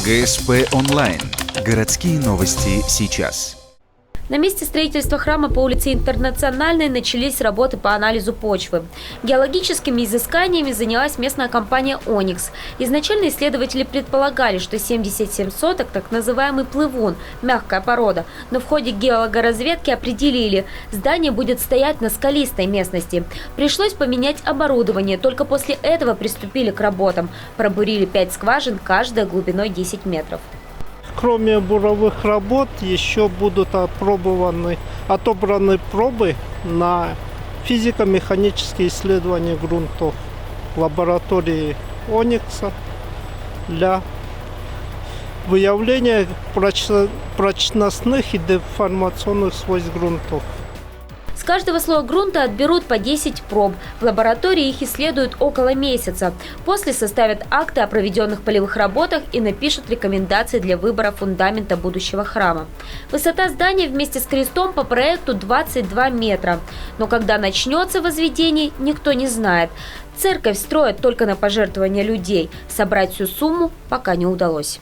ГСП онлайн. Городские новости сейчас. На месте строительства храма по улице Интернациональной начались работы по анализу почвы. Геологическими изысканиями занялась местная компания «Оникс». Изначально исследователи предполагали, что 77 соток – так называемый плывун, мягкая порода. Но в ходе геологоразведки определили – здание будет стоять на скалистой местности. Пришлось поменять оборудование. Только после этого приступили к работам. Пробурили 5 скважин, каждая глубиной 10 метров. Кроме буровых работ, еще будут отобраны пробы на физико-механические исследования грунтов в лаборатории Оникса для выявления прочностных и деформационных свойств грунтов. С каждого слоя грунта отберут по 10 проб. В лаборатории их исследуют около месяца. После составят акты о проведенных полевых работах и напишут рекомендации для выбора фундамента будущего храма. Высота здания вместе с крестом по проекту 22 метра. Но когда начнется возведение, никто не знает. Церковь строят только на пожертвования людей. Собрать всю сумму пока не удалось.